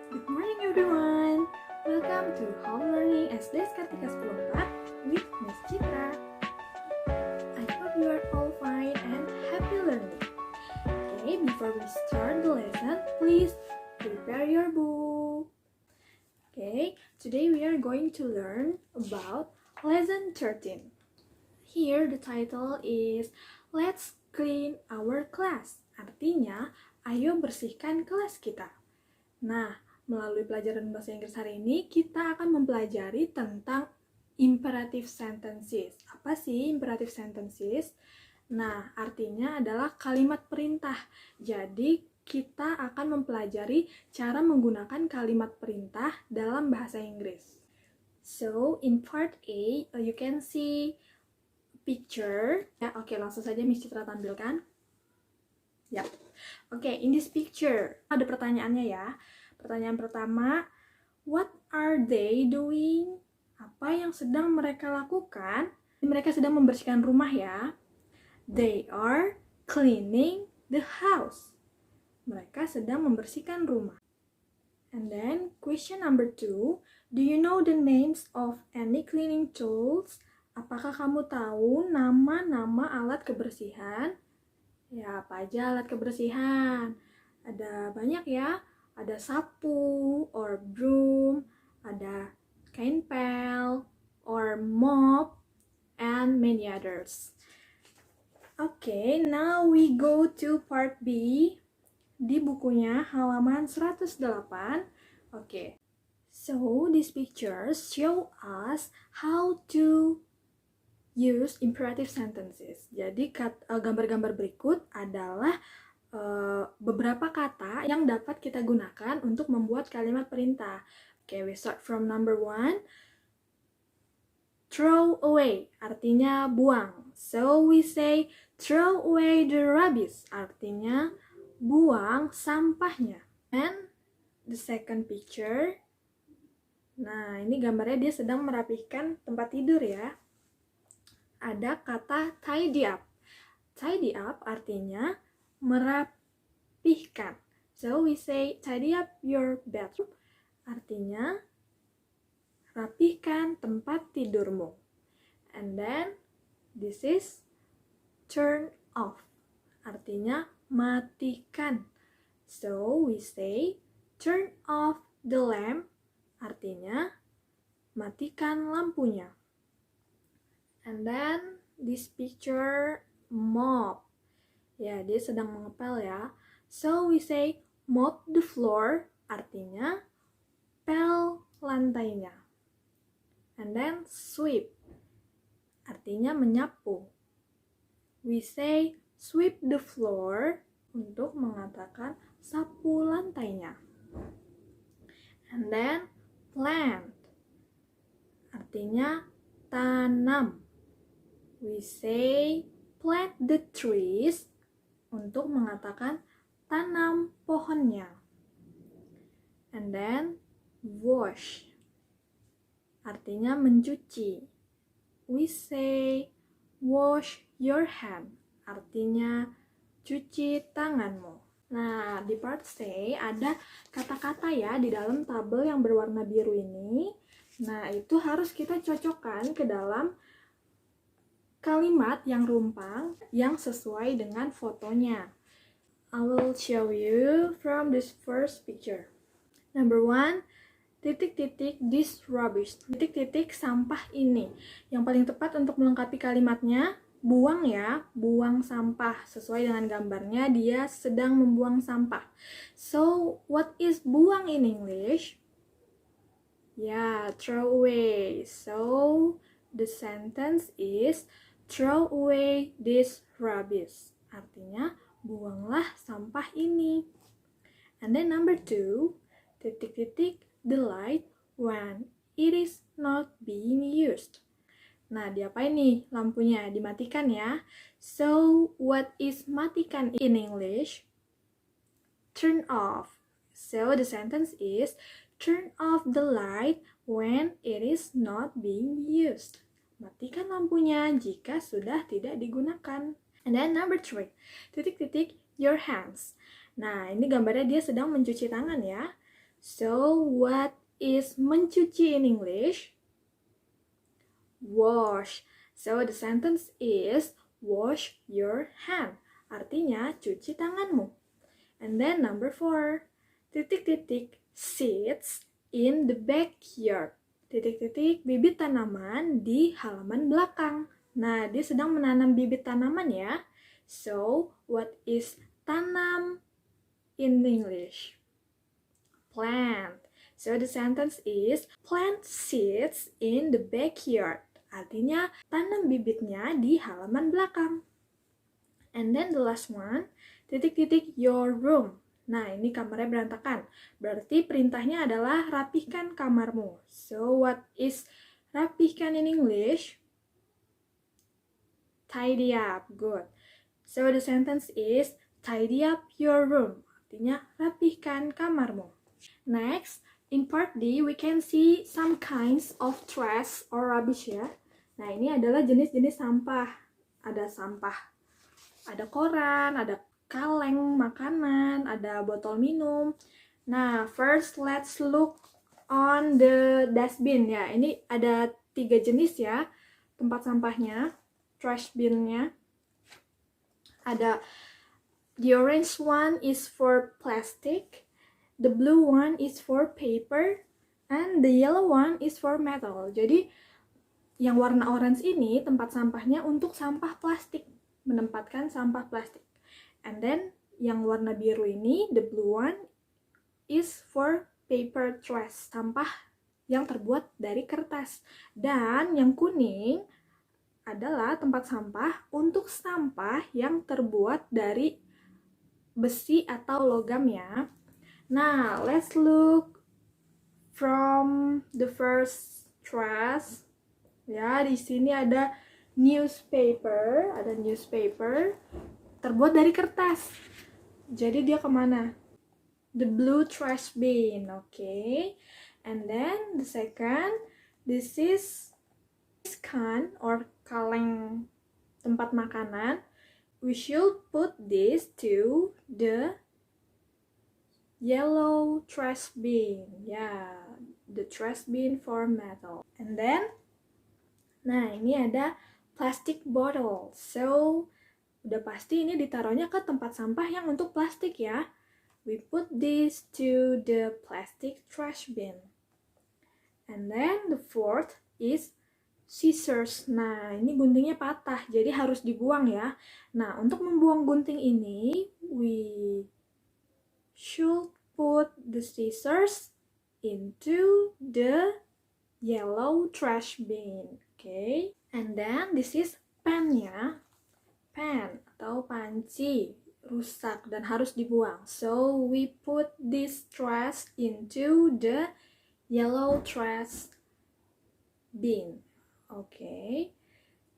Good morning everyone. Welcome to Home Learning SDS Kartika 14 with Miss Citra. I hope you are all fine and happy learning. Okay, before we start the lesson, please prepare your book. Okay, today we are going to learn about lesson 13. Here the title is Let's Clean Our Class. Artinya, ayo bersihkan kelas kita. Nah, melalui pelajaran bahasa Inggris hari ini, kita akan mempelajari tentang imperative sentences. Apa sih imperative sentences? Nah, artinya adalah kalimat perintah. Jadi, kita akan mempelajari cara menggunakan kalimat perintah dalam bahasa Inggris. So, in part A, you can see picture. Ya, oke, langsung saja Miss Citra tampilkan. Ya. Oke, in this picture ada pertanyaannya ya. Pertanyaan pertama, what are they doing? Apa yang sedang mereka lakukan? Mereka sedang membersihkan rumah ya. They are cleaning the house. Mereka sedang membersihkan rumah. And then question number 2, do you know the names of any cleaning tools? Apakah kamu tahu nama-nama alat kebersihan? Ya, apa aja alat kebersihan? Ada banyak ya. Ada sapu or broom, ada kain pel or mop, and many others. Okay, now we go to part B. Di bukunya halaman 108. Okay. So, these pictures show us how to use imperative sentences. Jadi gambar-gambar berikut adalah beberapa kata yang dapat kita gunakan untuk membuat kalimat perintah. Okay, we start from number 1. Throw away, artinya buang. So we say throw away the rubbish, artinya buang sampahnya. And the second picture, nah ini gambarnya dia sedang merapihkan tempat tidur ya. Ada kata tidy up. Tidy up artinya merapihkan. So we say tidy up your bedroom. Artinya rapihkan tempat tidurmu. And then this is turn off. Artinya matikan. So we say turn off the lamp. Artinya matikan lampunya. And then this picture mop. Ya, dia sedang mengepel ya. So we say mop the floor, artinya pel lantainya. And then sweep, artinya menyapu. We say sweep the floor untuk mengatakan sapu lantainya. And then plant, artinya tanam. We say plant the trees untuk mengatakan tanam pohonnya. And then wash, artinya mencuci. We say wash your hand, artinya cuci tanganmu. Nah, di part C ada kata-kata ya di dalam tabel yang berwarna biru ini. Nah, itu harus kita cocokkan ke dalam kalimat yang rumpang yang sesuai dengan fotonya. I will show you from this first picture. Number 1, titik-titik this rubbish. Titik-titik sampah ini. Yang paling tepat untuk melengkapi kalimatnya, buang ya, buang sampah. Sesuai dengan gambarnya, dia sedang membuang sampah. So, what is buang in English? Ya, throw away. So, the sentence is throw away this rubbish. Artinya, buanglah sampah ini. And then number 2, titik-titik the light when it is not being used. Nah, diapain nih lampunya? Dimatikan ya. So, what is matikan in English? Turn off. So, the sentence is turn off the light when it is not being used. Matikan lampunya jika sudah tidak digunakan. And then number 3, titik-titik your hands. Nah, ini gambarnya dia sedang mencuci tangan ya. So, what is mencuci in English? Wash. So, the sentence is wash your hand. Artinya, cuci tanganmu. And then number 4, titik-titik seeds in the backyard. Titik-titik bibit tanaman di halaman belakang. Nah, dia sedang menanam bibit tanaman ya. So, what is tanam in English? Plant. So the sentence is plant seeds in the backyard. Artinya tanam bibitnya di halaman belakang. And then the last one, titik-titik your room. Nah, ini kamarnya berantakan. Berarti perintahnya adalah rapihkan kamarmu. So what is rapihkan in English? Tidy up. Good. So the sentence is tidy up your room. Artinya rapihkan kamarmu. Next, in part D, we can see some kinds of trash or rubbish ya. Nah, ini adalah jenis-jenis sampah. Ada sampah, ada koran, ada kaleng makanan, ada botol minum. Nah, first let's look on the dustbin ya. Ini ada 3 jenis ya tempat sampahnya, trash bin-nya. Ada the orange one is for plastic. The blue one is for paper, and the yellow one is for metal. Jadi, yang warna orange ini tempat sampahnya untuk sampah plastik, menempatkan sampah plastik. And then, yang warna biru ini, the blue one, is for paper trash, sampah yang terbuat dari kertas. Dan yang kuning adalah tempat sampah untuk sampah yang terbuat dari besi atau logam ya. Nah, let's look from the first trash. Ya, di sini ada newspaper terbuat dari kertas. Jadi dia kemana? The blue trash bin, okay. And then the second, this is can or kaleng tempat makanan. We should put this to the yellow trash bin. Yeah, the trash bin for metal. And then, nah ini ada plastic bottle. So, udah pasti ini ditaruhnya ke tempat sampah yang untuk plastik ya. We put this to the plastic trash bin. And then the fourth is scissors. Nah, ini guntingnya patah, jadi harus dibuang ya. Nah, untuk membuang gunting ini, we should put the scissors into the yellow trash bin. Okay. And then this is pen ya. Pen atau panci rusak dan harus dibuang. So we put this trash into the yellow trash bin. Okay.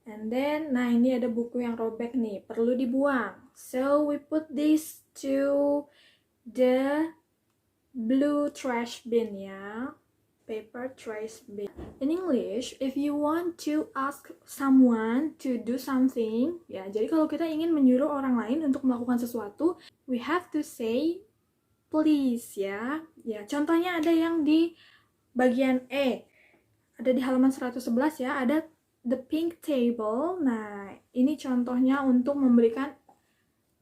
And then, nah ini ada buku yang robek nih, perlu dibuang. So we put this to the blue trash bin ya, paper trash bin. In English, if you want to ask someone to do something, ya, jadi kalau kita ingin menyuruh orang lain untuk melakukan sesuatu, we have to say please ya. Ya, contohnya ada yang di bagian E, ada di halaman 111 ya, ada the pink table. Nah, ini contohnya untuk memberikan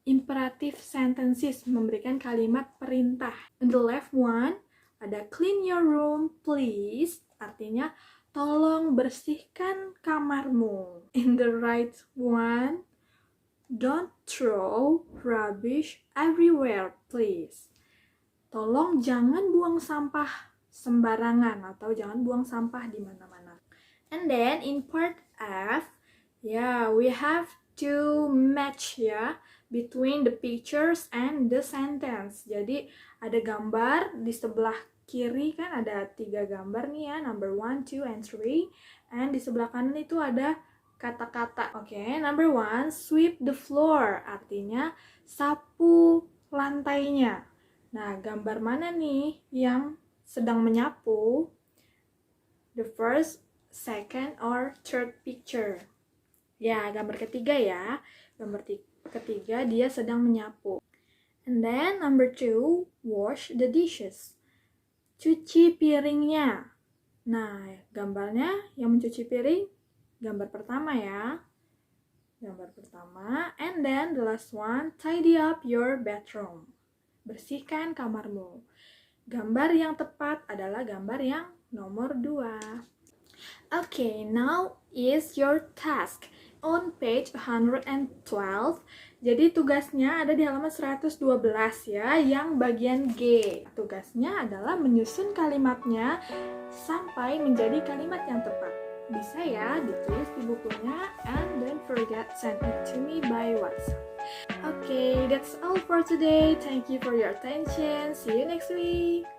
imperative sentences, memberikan kalimat perintah. In the left one, ada clean your room please, artinya tolong bersihkan kamarmu. In the right one, don't throw rubbish everywhere please. Tolong jangan buang sampah sembarangan atau jangan buang sampah di mana-mana. And then in part F, yeah, we have to match ya between the pictures and the sentence. Jadi ada gambar di sebelah kiri kan ada 3 gambar nih ya, number 1, 2, and 3. And di sebelah kanan itu ada kata-kata. Oke, number 1, sweep the floor, artinya sapu lantainya. Nah, gambar mana nih yang sedang menyapu? The first, second, or third picture? Ya, gambar ketiga ya. Gambar ketiga dia sedang menyapu. And then number 2, wash the dishes. Cuci piringnya. Nah, gambarnya yang mencuci piring, gambar pertama ya. Gambar pertama. And then the last one, tidy up your bedroom. Bersihkan kamarmu. Gambar yang tepat adalah gambar yang nomor 2. Okay, now is your task. On page 112, jadi tugasnya ada di halaman 112 ya, yang bagian G. Tugasnya adalah menyusun kalimatnya sampai menjadi kalimat yang tepat. Bisa ya ditulis di bukunya, and don't forget send it to me by WhatsApp. Okay, that's all for today. Thank you for your attention. See you next week.